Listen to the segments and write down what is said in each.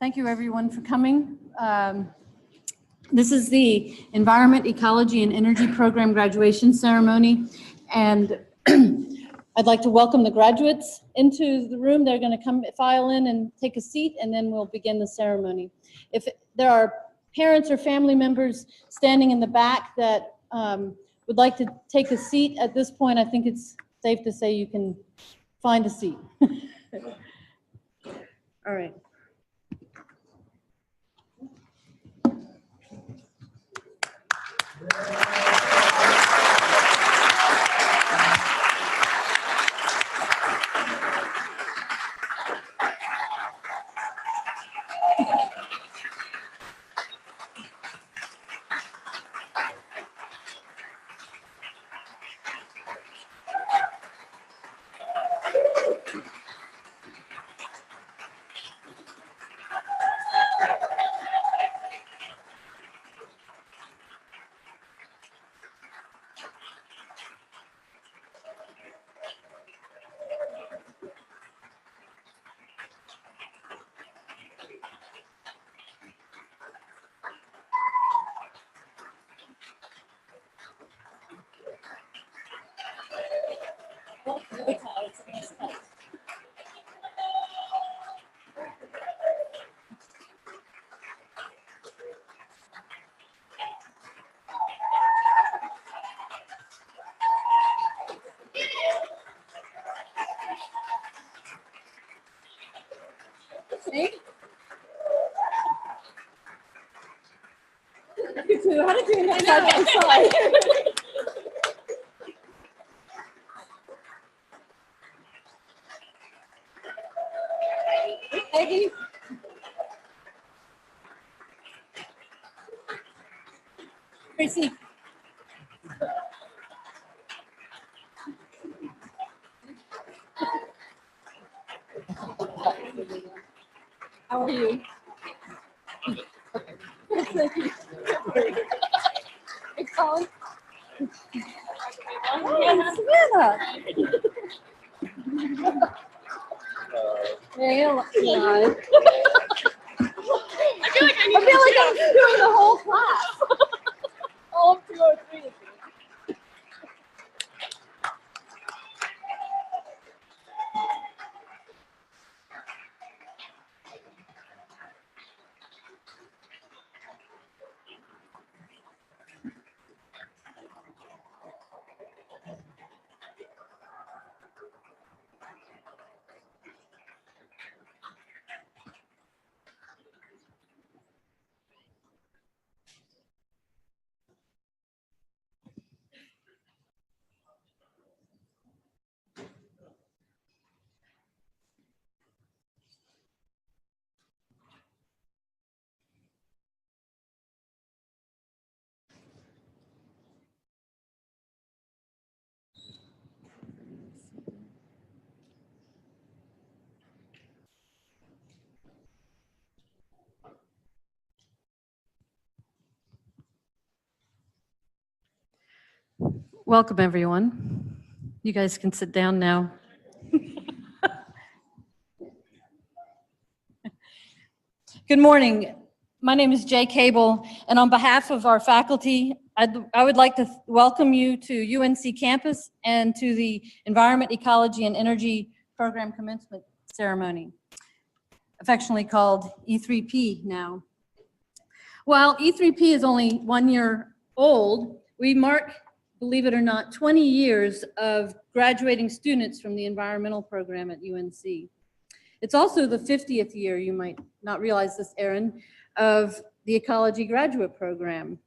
Thank you everyone for coming. This is the Environment, Ecology, and Energy Program graduation ceremony. And I'd like to welcome the graduates into the room. They're going to come file in and take a seat, and then we'll begin the ceremony. If there are parents or family members standing in the back that would like to take a seat at this point, I think it's safe to say you can find a seat. All right. How did you side by side? Peggy. Tracy. How are you? Thank you. Hey, Colin. Oh, Savannah. Hey, I feel like I'm doing the whole class. All of 2 or 3 of you. Welcome, everyone. You guys can sit down now. Good morning. My name is Jay Cable, and on behalf of our faculty, I would like to welcome you to UNC campus and to the Environment, Ecology, and Energy Program Commencement Ceremony, affectionately called E3P now. While E3P is only 1 year old, we mark, believe it or not, 20 years of graduating students from the environmental program at UNC. It's also the 50th year, you might not realize this, Erin, of the Ecology graduate program.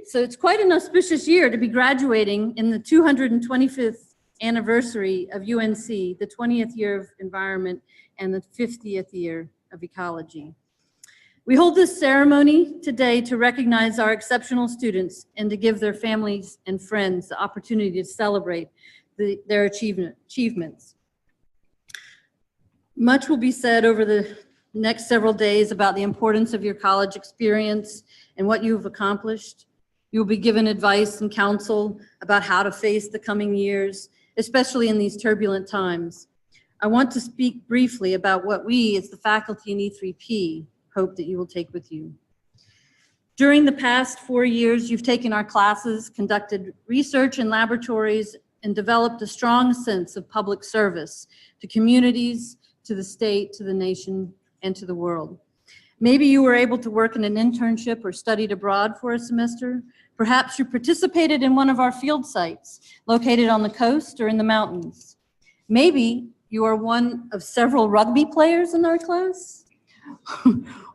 So it's quite an auspicious year to be graduating in the 225th anniversary of UNC, the 20th year of environment, and the 50th year of ecology. We hold this ceremony today to recognize our exceptional students and to give their families and friends the opportunity to celebrate their achievements. Much will be said over the next several days about the importance of your college experience and what you've accomplished. You'll be given advice and counsel about how to face the coming years, especially in these turbulent times. I want to speak briefly about what we as the faculty in E3P hope that you will take with you. During the past 4 years, you've taken our classes, conducted research in laboratories, and developed a strong sense of public service to communities, to the state, to the nation, and to the world. Maybe you were able to work in an internship or studied abroad for a semester. Perhaps you participated in one of our field sites located on the coast or in the mountains. Maybe you are one of several rugby players in our class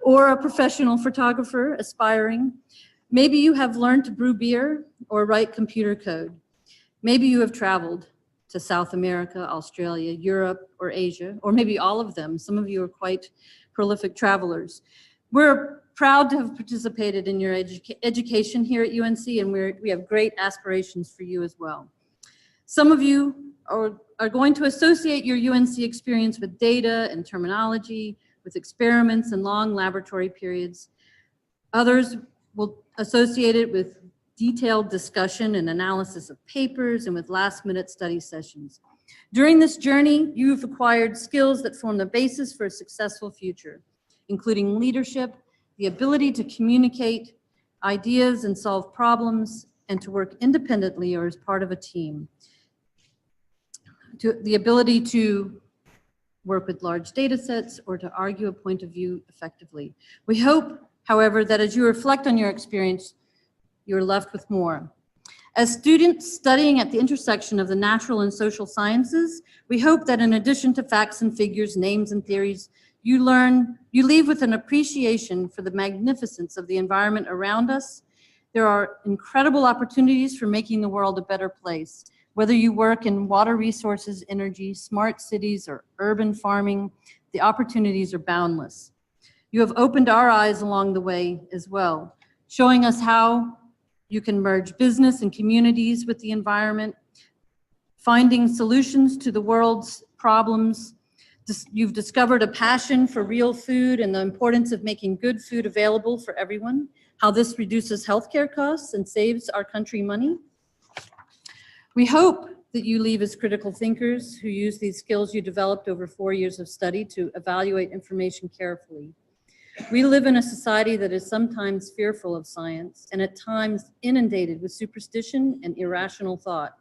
or a professional photographer aspiring. Maybe you have learned to brew beer or write computer code. Maybe you have traveled to South America, Australia, Europe, or Asia, or maybe all of them. Some of you are quite prolific travelers. We're proud to have participated in your education here at UNC, and we have great aspirations for you as well. Some of you are going to associate your UNC experience with data and terminology, with experiments and long laboratory periods. Others will associate it with detailed discussion and analysis of papers and with last-minute study sessions. During this journey, you've acquired skills that form the basis for a successful future, including leadership, the ability to communicate ideas and solve problems, and to work independently or as part of a team. The ability to work with large data sets or to argue a point of view effectively. We hope, however, that as you reflect on your experience, you're left with more. As students studying at the intersection of the natural and social sciences, we hope that in addition to facts and figures, names and theories, you leave with an appreciation for the magnificence of the environment around us. There are incredible opportunities for making the world a better place. Whether you work in water resources, energy, smart cities, or urban farming, the opportunities are boundless. You have opened our eyes along the way as well, showing us how you can merge business and communities with the environment, finding solutions to the world's problems. You've discovered a passion for real food and the importance of making good food available for everyone, how this reduces healthcare costs and saves our country money. We hope that you leave as critical thinkers who use these skills you developed over 4 years of study to evaluate information carefully. We live in a society that is sometimes fearful of science and at times inundated with superstition and irrational thought.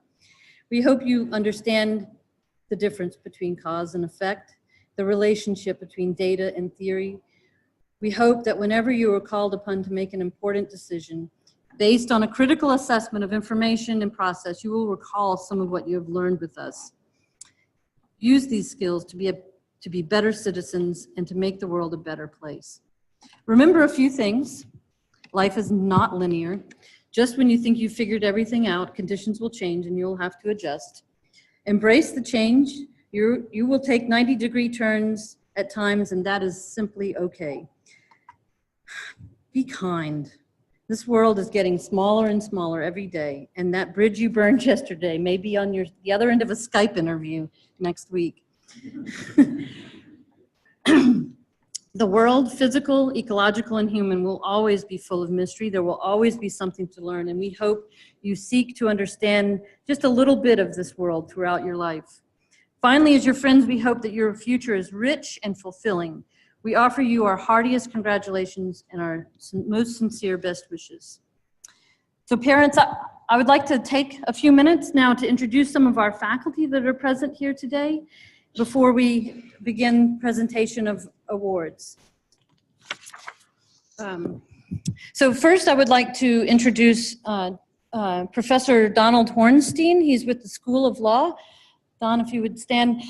We hope you understand the difference between cause and effect, the relationship between data and theory. We hope that whenever you are called upon to make an important decision, based on a critical assessment of information and process, you will recall some of what you have learned with us. Use these skills to be better citizens and to make the world a better place. Remember a few things. Life is not linear. Just when you think you've figured everything out, conditions will change and you'll have to adjust. Embrace the change. You will take 90-degree turns at times, and that is simply okay. Be kind. This world is getting smaller and smaller every day, and that bridge you burned yesterday may be on the other end of a Skype interview next week. The world, physical, ecological, and human, will always be full of mystery. There will always be something to learn, and we hope you seek to understand just a little bit of this world throughout your life. Finally, as your friends, we hope that your future is rich and fulfilling. We offer you our heartiest congratulations and our most sincere best wishes. So parents, I would like to take a few minutes now to introduce some of our faculty that are present here today before we begin presentation of awards. So first I would like to introduce Professor Donald Hornstein. He's with the School of Law. Don, if you would stand.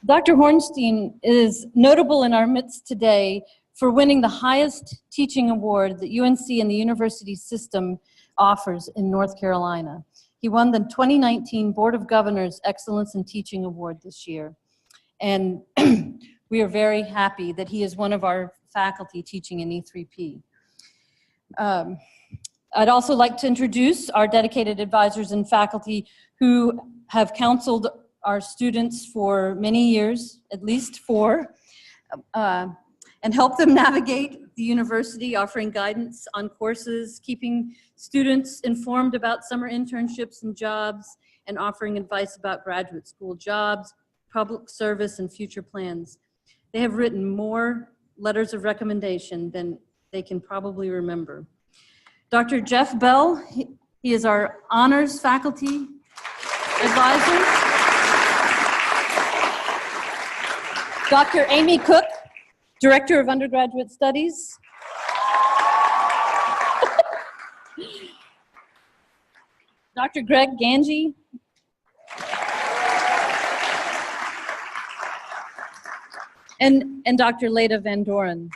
Dr. Hornstein is notable in our midst today for winning the highest teaching award that UNC and the university system offers in North Carolina. He won the 2019 Board of Governors Excellence in Teaching Award this year. And we are very happy that he is one of our faculty teaching in E3P. I'd also like to introduce our dedicated advisors and faculty who have counseled our students for many years, at least 4, and help them navigate the university, offering guidance on courses, keeping students informed about summer internships and jobs, and offering advice about graduate school jobs, public service, and future plans. They have written more letters of recommendation than they can probably remember. Dr. Jeff Bell, he is our honors faculty advisor. Dr. Amy Cook, Director of Undergraduate Studies. Dr. Greg Ganji. And Dr. Leda Van Doren.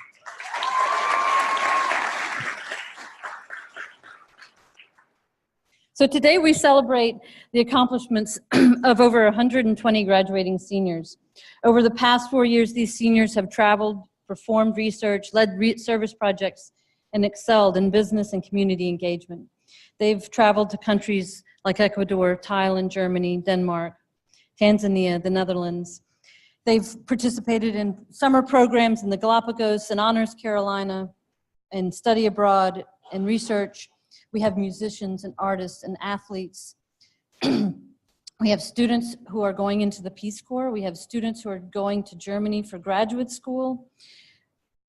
So today we celebrate the accomplishments of over 120 graduating seniors. Over the past 4 years, these seniors have traveled, performed research, led service projects, and excelled in business and community engagement. They've traveled to countries like Ecuador, Thailand, Germany, Denmark, Tanzania, the Netherlands. They've participated in summer programs in the Galapagos and Honors Carolina, and study abroad and research. We have musicians and artists and athletes. We have students who are going into the Peace Corps. We have students who are going to Germany for graduate school.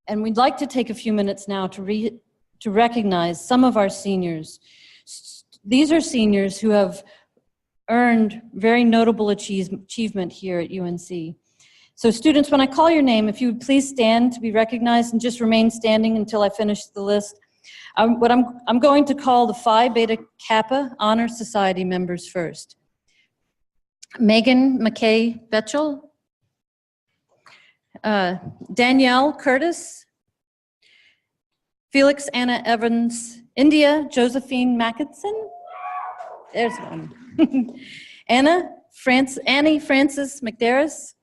And we'd like to take a few minutes now to recognize some of our seniors. These are seniors who have earned very notable achievement here at UNC. So students, when I call your name, if you would please stand to be recognized and just remain standing until I finish the list. I'm going to call the Phi Beta Kappa Honor Society members first. Megan McKay Betchel, Danielle Curtis, Felix Anna Evans, India Josephine Mackinson, there's one. Annie Frances McDarris,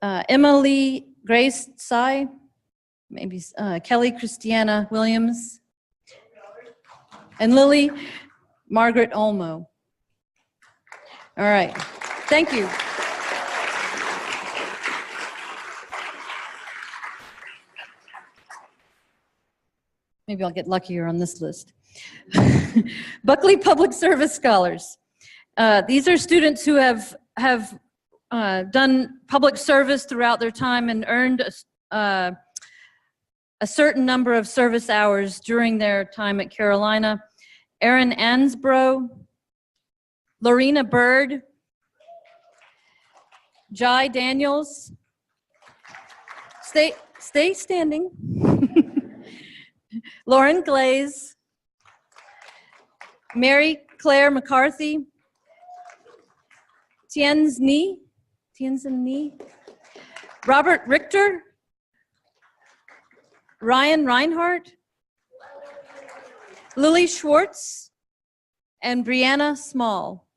Emily Grace Tsai, maybe Kelly Christiana Williams, and Lily Margaret Olmo. All right, thank you. Maybe I'll get luckier on this list. Buckley Public Service Scholars. These are students who have done public service throughout their time and earned a certain number of service hours during their time at Carolina. Erin Ansbro, Lorena Bird, Jai Daniels. Stay standing. Lauren Glaze, Mary Claire McCarthy, Tianzhen Ni, Robert Richter, Ryan Reinhardt, Lily Schwartz, and Brianna Small.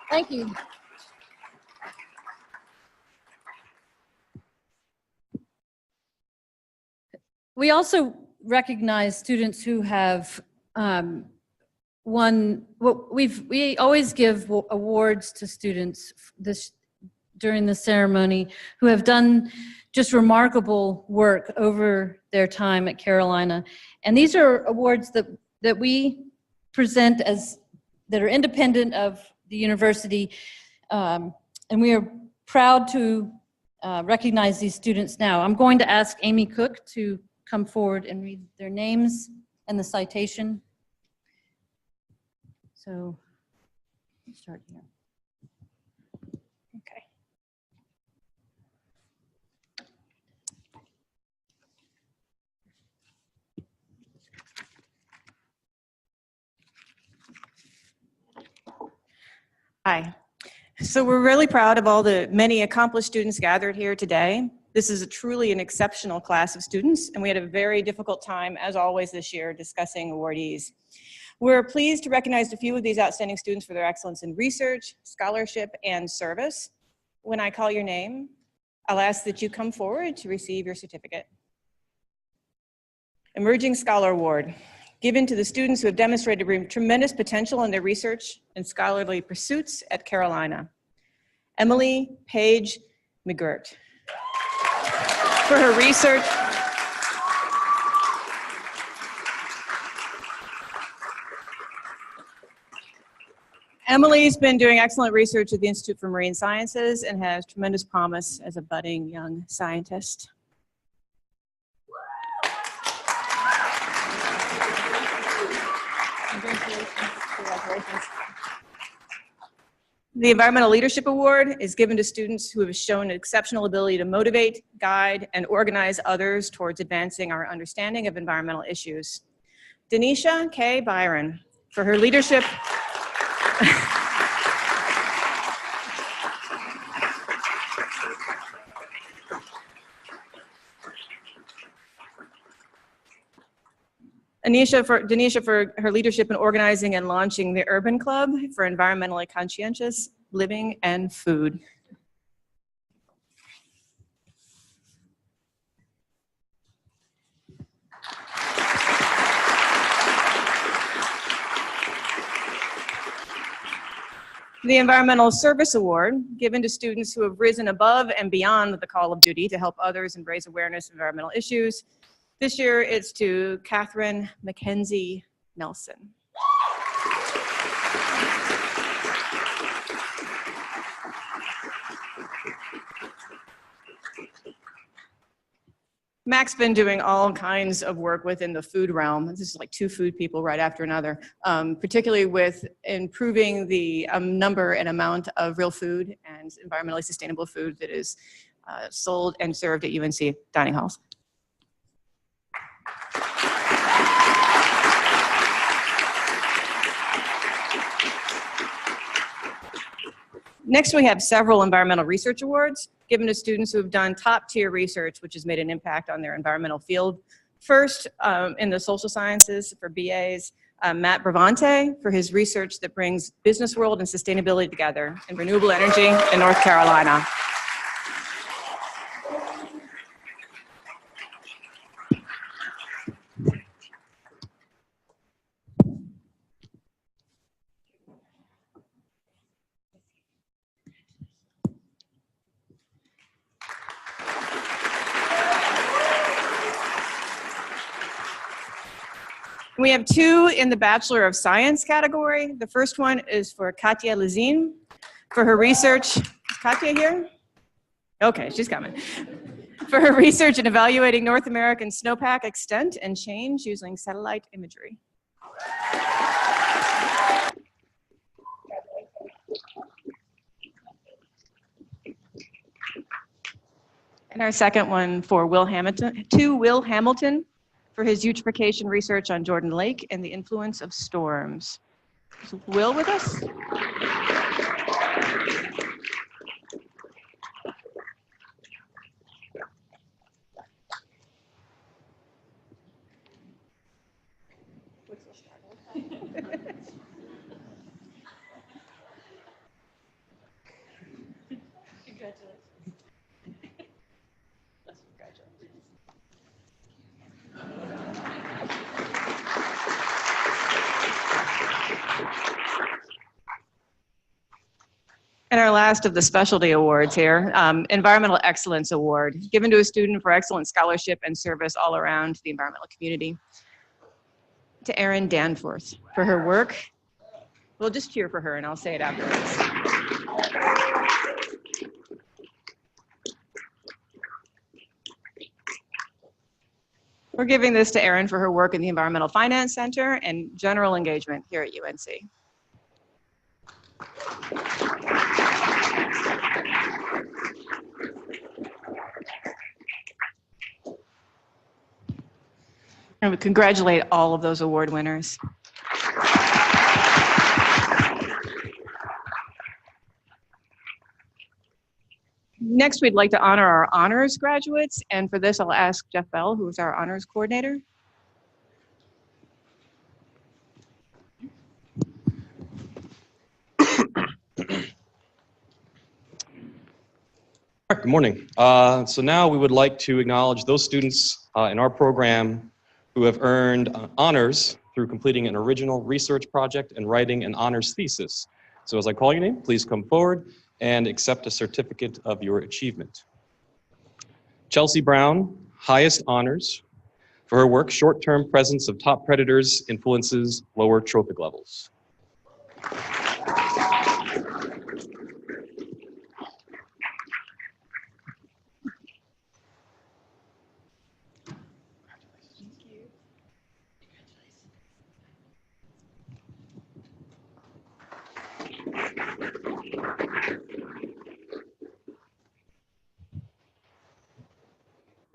Thank you. We also recognize students who have won. We always give awards to students during the ceremony who have done just remarkable work over their time at Carolina. And these are awards that we present that are independent of the university. And we are proud to recognize these students now. I'm going to ask Amy Cook to come forward and read their names and the citation. So, let's start here. Okay. Hi. So we're really proud of all the many accomplished students gathered here today. This is truly an exceptional class of students, and we had a very difficult time, as always this year, discussing awardees. We're pleased to recognize a few of these outstanding students for their excellence in research, scholarship, and service. When I call your name, I'll ask that you come forward to receive your certificate. Emerging Scholar Award, given to the students who have demonstrated tremendous potential in their research and scholarly pursuits at Carolina. Emily Page McGirt. For her research Emily's been doing excellent research at the Institute for Marine Sciences and has tremendous promise as a budding young scientist. Congratulations. The Environmental Leadership Award is given to students who have shown exceptional ability to motivate, guide, and organize others towards advancing our understanding of environmental issues. Denisha K. Byron, for her leadership. Denisha for her leadership in organizing and launching the Urban Club for environmentally conscientious living and food. The Environmental Service Award, given to students who have risen above and beyond the call of duty to help others and raise awareness of environmental issues. This year, it's to Catherine Mackenzie Nelson. Mac's been doing all kinds of work within the food realm. This is like two food people right after another, particularly with improving the number and amount of real food and environmentally sustainable food that is sold and served at UNC dining halls. Next, we have several environmental research awards given to students who have done top-tier research, which has made an impact on their environmental field. First, in the social sciences for BAs, Matt Bravante for his research that brings business world and sustainability together in renewable energy in North Carolina. We have two in the Bachelor of Science category. The first one is for Katya Lezine for her research. Is Katya here? Okay, she's coming. For her research in evaluating North American snowpack extent and change using satellite imagery. And our second one for Will Hamilton for his eutrophication research on Jordan Lake and the influence of storms. Is Will with us? And our last of the specialty awards here, Environmental Excellence Award, given to a student for excellent scholarship and service all around the environmental community. To Erin Danforth for her work. We'll just cheer for her and I'll say it afterwards. We're giving this to Erin for her work in the Environmental Finance Center and general engagement here at UNC. And we congratulate all of those award winners. Next, we'd like to honor our honors graduates. And for this, I'll ask Jeff Bell, who is our honors coordinator. Good morning. So now we would like to acknowledge those students in our program who have earned honors through completing an original research project and writing an honors thesis. So as I call your name, please come forward and accept a certificate of your achievement. Chelsea Brown, highest honors for her work, Short-Term Presence of Top Predators Influences Lower Trophic Levels.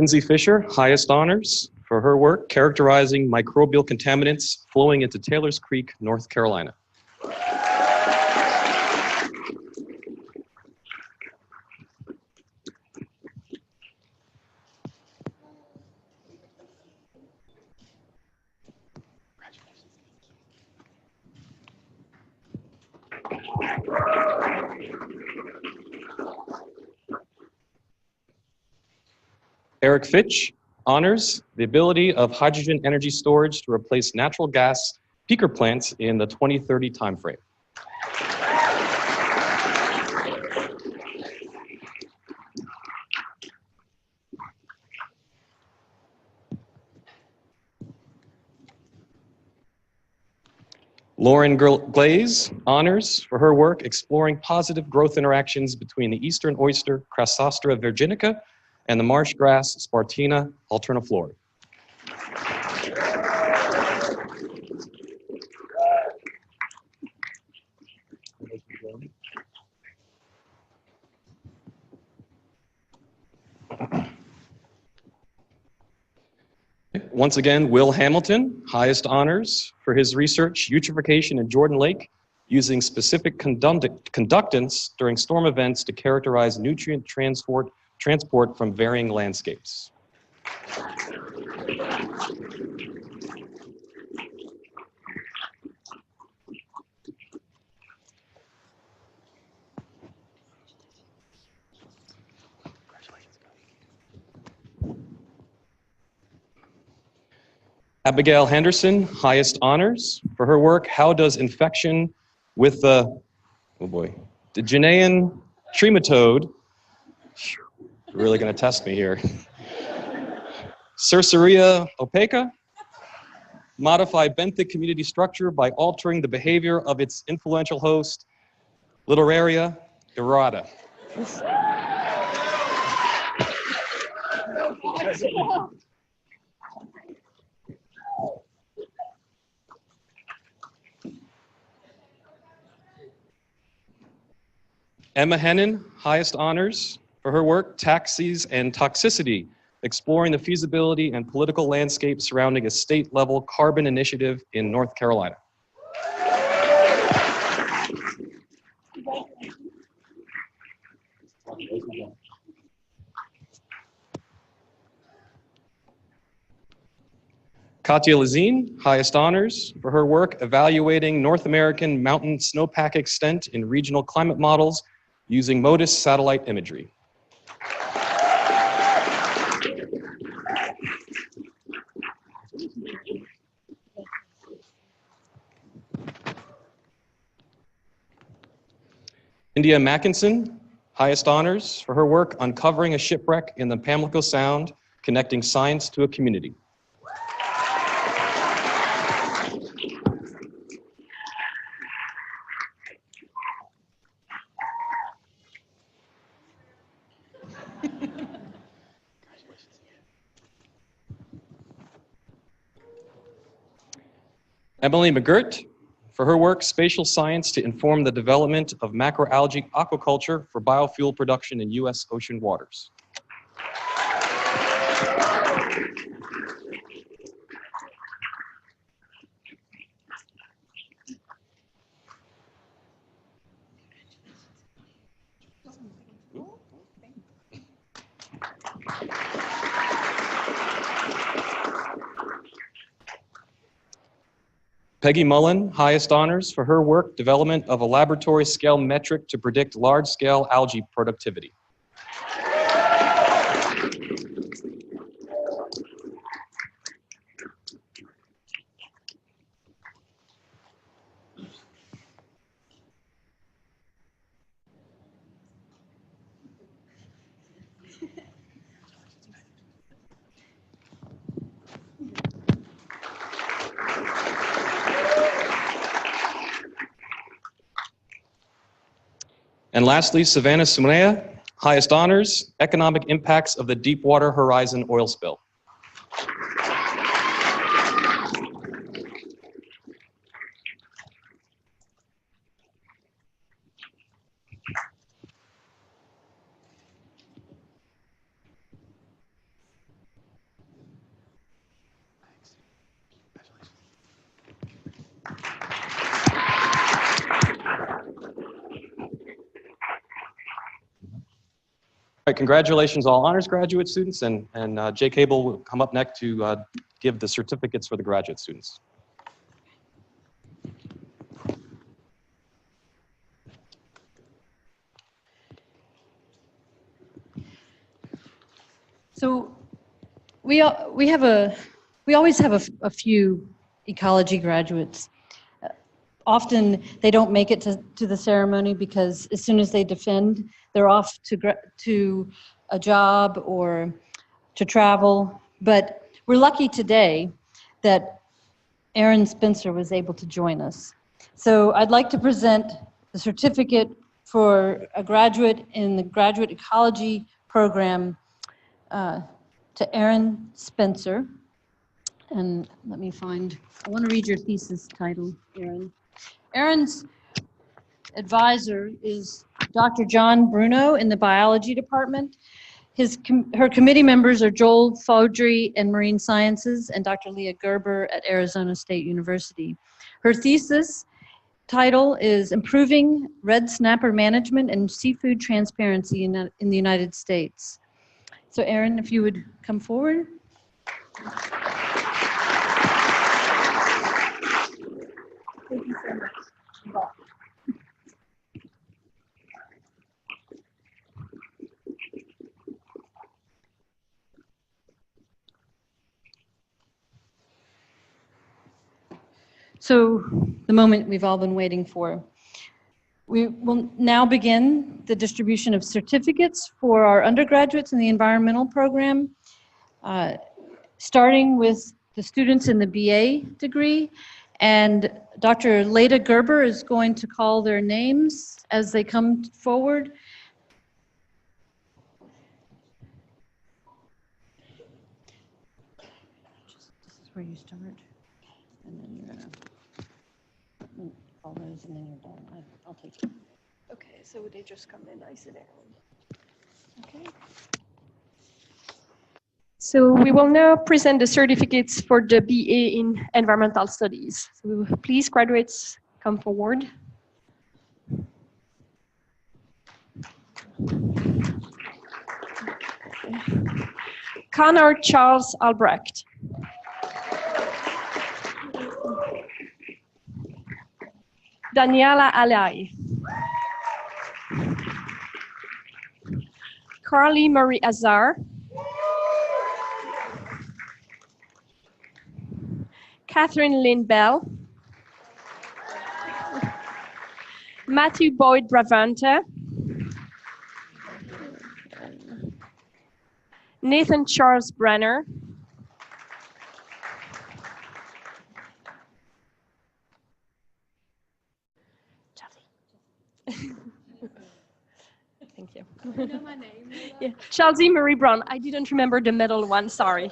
Lindsay Fisher, highest honors for her work characterizing microbial contaminants flowing into Taylor's Creek, North Carolina. Eric Fitch honors the ability of hydrogen energy storage to replace natural gas peaker plants in the 2030 timeframe. Lauren Glaze honors for her work exploring positive growth interactions between the eastern oyster, Crassostra virginica, and the marsh grass, Spartina alterniflora. Once again, Will Hamilton, highest honors for his research, eutrophication in Jordan Lake, using specific conductance during storm events to characterize nutrient transport from varying landscapes. Abigail Henderson, highest honors for her work, How Does Infection with the, the Ghanaian trematode, really gonna test me here, Cerceria opaca, modify benthic community structure by altering the behavior of its influential host, Literaria errata. Emma Hennon, highest honors for her work, Taxes and Toxicity, exploring the feasibility and political landscape surrounding a state-level carbon initiative in North Carolina. Katya Lazine, highest honors for her work evaluating North American mountain snowpack extent in regional climate models using MODIS satellite imagery. India Mackinson, highest honors for her work uncovering a shipwreck in the Pamlico Sound, connecting science to a community. Emily McGirt, for her work, Spatial Science to Inform the Development of Macroalgae Aquaculture for Biofuel Production in U.S. Ocean Waters. Peggy Mullen, highest honors for her work, development of a laboratory scale metric to predict large-scale algae productivity. And lastly, Savannah Sumaya, highest honors, economic impacts of the Deepwater Horizon oil spill. All right, congratulations all honors graduate students, and Jay Cable will come up next to give the certificates for the graduate students. So we always have a few ecology graduates. Often they don't make it to the ceremony because as soon as they defend, they're off to a job or to travel. But we're lucky today that Aaron Spencer was able to join us. So I'd like to present the certificate for a graduate in the graduate ecology program to Aaron Spencer. And let me find, I want to read your thesis title, Aaron. Aaron's advisor is Dr. John Bruno in the biology department. Her committee members are Joel Faudry in marine sciences and Dr. Leah Gerber at Arizona State University. Her thesis title is Improving Red Snapper Management and Seafood Transparency in the United States. So Aaron, if you would come forward. Thank you so much. So the moment we've all been waiting for. We will now begin the distribution of certificates for our undergraduates in the environmental program, starting with the students in the BA degree. And Dr. Leda Gerber is going to call their names as they come forward. This is where you start. And then you're gonna call those and then you're done. I'll take it. Okay, so they just come in, I sit down. Okay. So we will now present the certificates for the BA in Environmental Studies. So please, graduates, come forward. Connor Charles Albrecht. Daniela Alai. Carly Marie Azar. Catherine Lynn Bell. Matthew Boyd Bravante. Nathan Charles Brenner. Thank you. You know my name? Yeah. Chelsea Marie Brown. I didn't remember the middle one, sorry.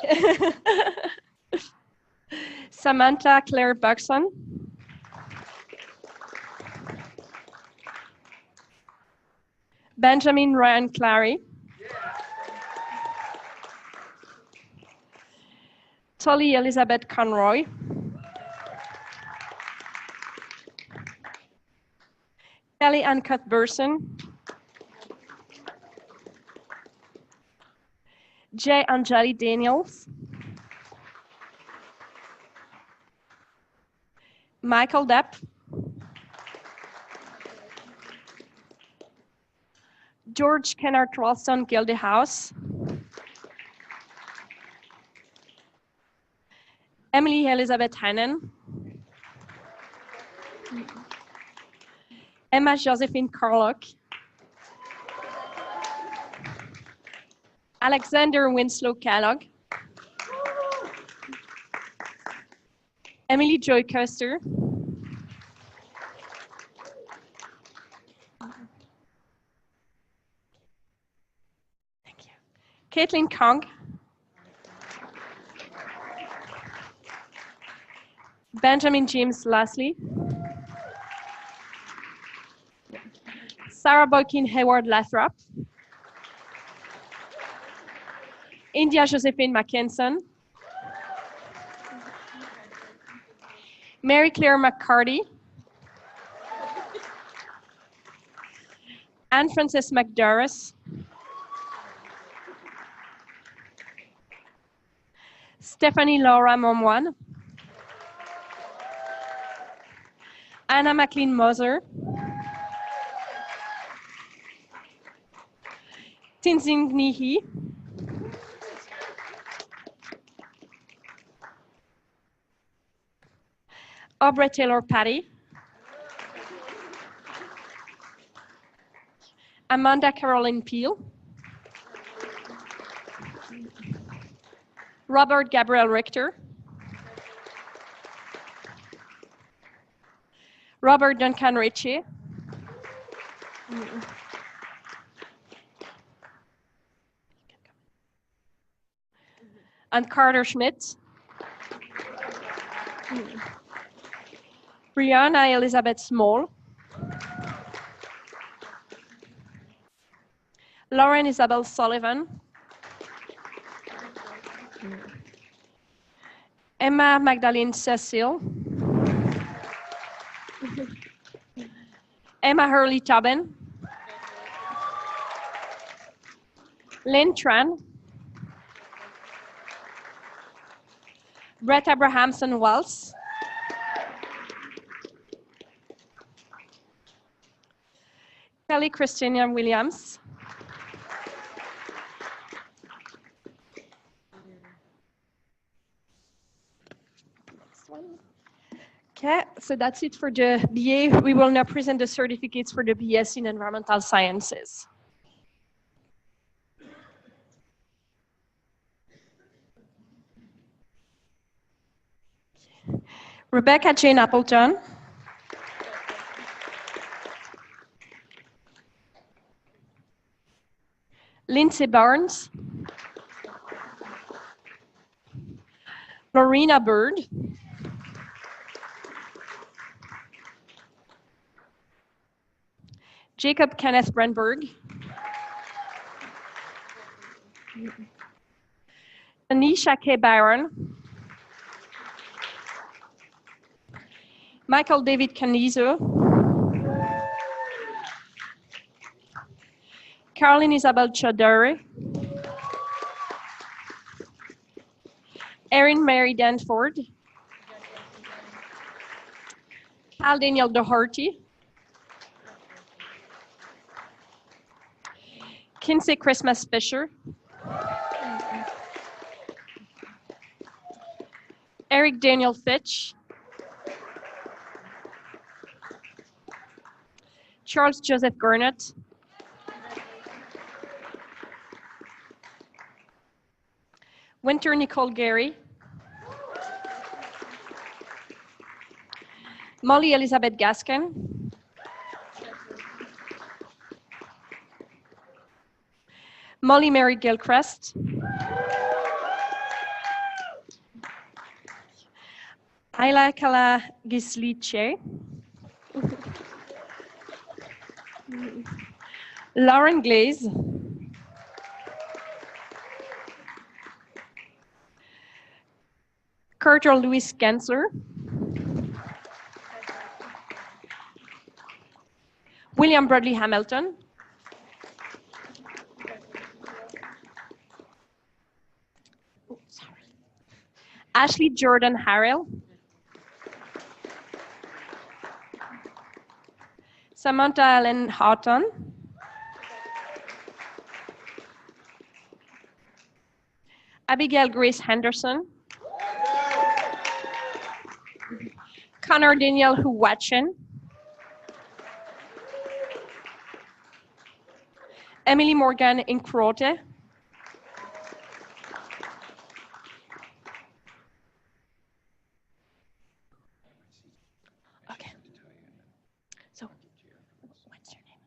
Samantha Claire Buxton. Benjamin Ryan Clary. Tolly Elizabeth Conroy. Kelly Ann Cuthbertson. J. Anjali Daniels. Michael Depp. George Kennard Ralston Gildehouse. Emily Elizabeth Hannon. Emma Josephine Carlock. Alexander Winslow Kellogg. Emily Joy Custer. Caitlin Kong. Benjamin James Lasley. Sarah Boykin Hayward Lathrop. India Josephine Mackinson. Mary Claire McCarty. Anne Frances McDarris. Stephanie Laura Momwan. Anna McLean Moser. Tinzing Nihi. Aubrey Taylor Patty. Amanda Caroline Peel. Robert Gabriel Richter. Robert Duncan Ritchie. And Carter Schmidt. Brianna Elizabeth Small. Lauren Isabel Sullivan. Emma Magdalene Cecile. Emma Hurley Tobin. Lynn Tran. Brett Abrahamson Wells. Kelly Christina Williams. Okay, so that's it for the BA. We will now present the certificates for the BS in Environmental Sciences. Rebecca Jane Appleton. Lindsay Barnes. Lorena Bird. Jacob Kenneth Brenberg. Anisha K. Byron. Michael David Canizo. Caroline Isabel Chaudhary. Erin Mary Danford. Cal Daniel Doherty. Kinsey Christmas Fisher. Eric Daniel Fitch. Charles Joseph Gurnett. Winter Nicole Gary. Molly Elizabeth Gaskin. Molly Mary Gilchrist. Ayla Kala Gisliche. Lauren Glaze. Carter Louis Gensler. William Bradley Hamilton. Ashley Jordan Harrell. Samantha Ellen Houghton. Abigail Grace Henderson. Connor Daniel Huwachin. Emily Morgan Incrote. Okay. So, what's your name?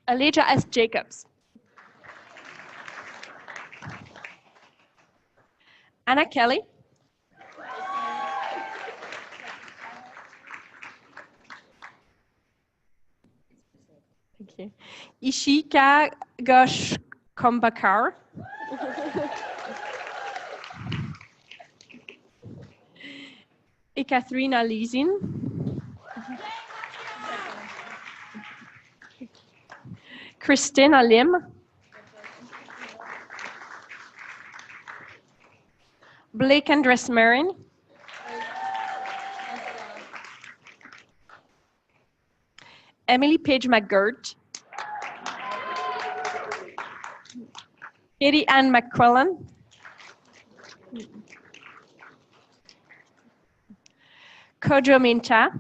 Elijah S. Jacobs. Anna Kelly. Thank you. Ishika Ghosh Kombakar. Ekaterina Lizin. Christina Lim. Blake Andres Marin. Emily Page McGirt. Katie Ann McQuillan. Kojo Mincha.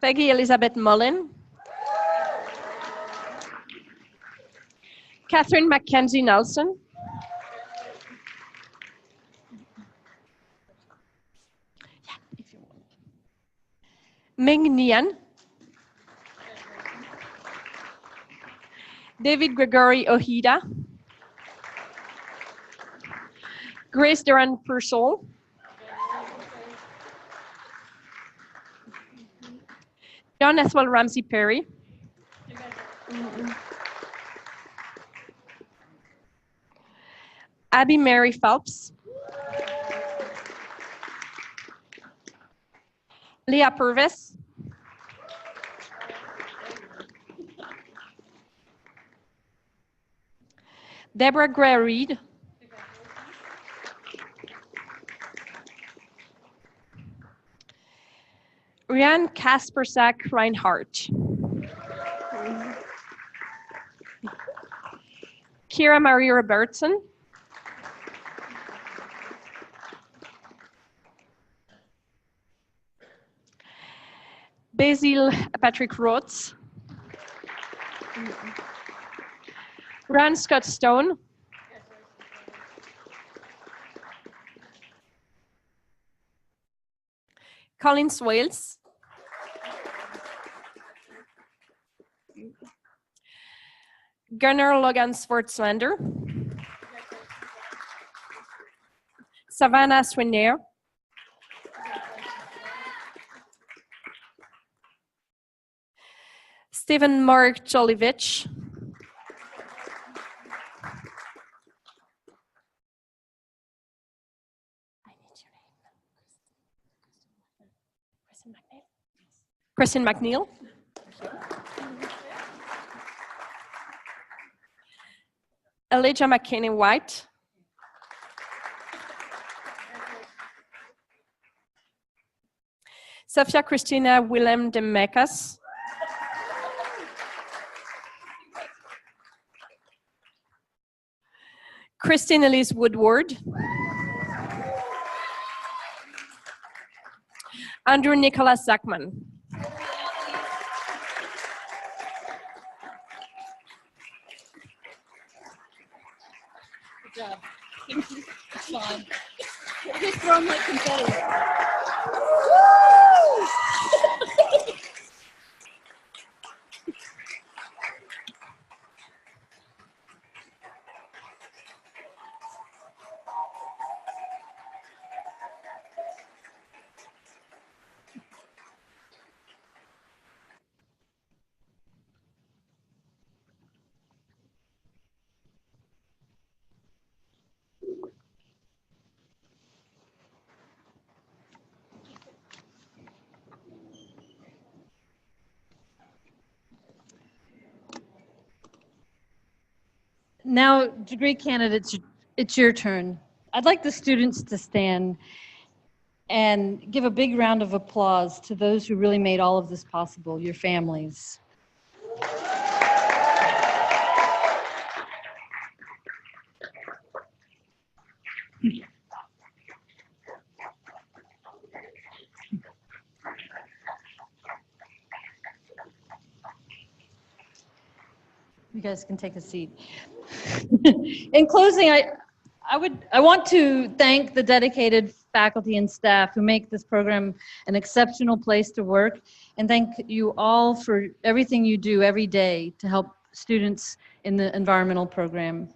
Peggy Elizabeth Mullen. Catherine Mackenzie Nelson. Ming Nian. David Gregory Ojeda. Grace Duran Purcell. John Eswell Ramsey Perry. Abby Mary Phelps. Leah Purvis. Deborah Gray Reed. Ryan Kaspersak Reinhardt. Kira Marie Robertson. Basil Patrick Rhodes. Ron Scott Stone. Colin Swales. Gunnar Logan Swartzlander. Savannah Swinier. Stephen Mark Jolivich. Kristen McNeil. Elijah McKinney White. Sophia Christina Willem de Mecas. Christine Elise Woodward. Andrew Nicholas Zachman. Good job. It's fine. Just throw them like confetti. Now, degree candidates, it's your turn. I'd like the students to stand and give a big round of applause to those who really made all of this possible, your families. You guys can take a seat. In closing, I want to thank the dedicated faculty and staff who make this program an exceptional place to work, and thank you all for everything you do every day to help students in the environmental program.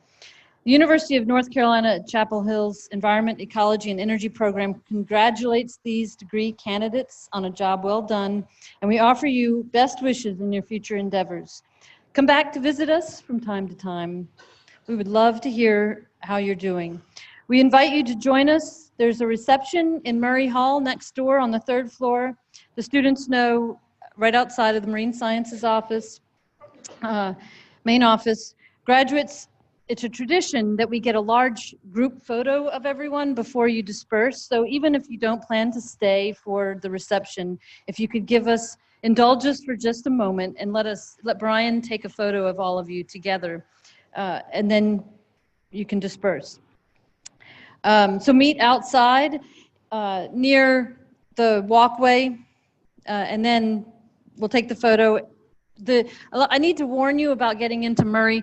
The University of North Carolina at Chapel Hill's Environment, Ecology, and Energy program congratulates these degree candidates on a job well done, and we offer you best wishes in your future endeavors. Come back to visit us from time to time. We would love to hear how you're doing. We invite you to join us. There's a reception in Murray Hall next door on the 3rd floor. The students know right outside of the Marine Sciences office, main office. Graduates, it's a tradition that we get a large group photo of everyone before you disperse. So even if you don't plan to stay for the reception, if you could indulge us for just a moment and let Brian take a photo of all of you together, and then you can disperse. So meet outside near the walkway, and then we'll take the photo. I need to warn you about getting into Murray.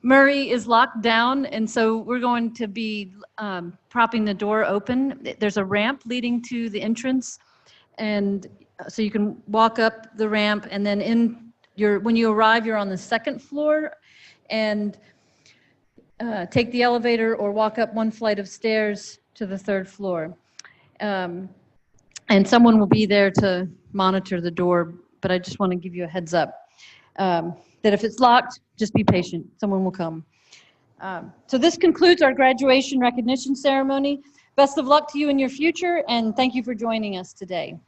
Murray is locked down, and so we're going to be propping the door open. There's a ramp leading to the entrance, and so you can walk up the ramp, and then when you arrive, you're on the 2nd floor, and take the elevator or walk up one flight of stairs to the 3rd floor. And someone will be there to monitor the door, but I just want to give you a heads up that if it's locked, just be patient. Someone will come. So this concludes our graduation recognition ceremony. Best of luck to you in your future, and thank you for joining us today.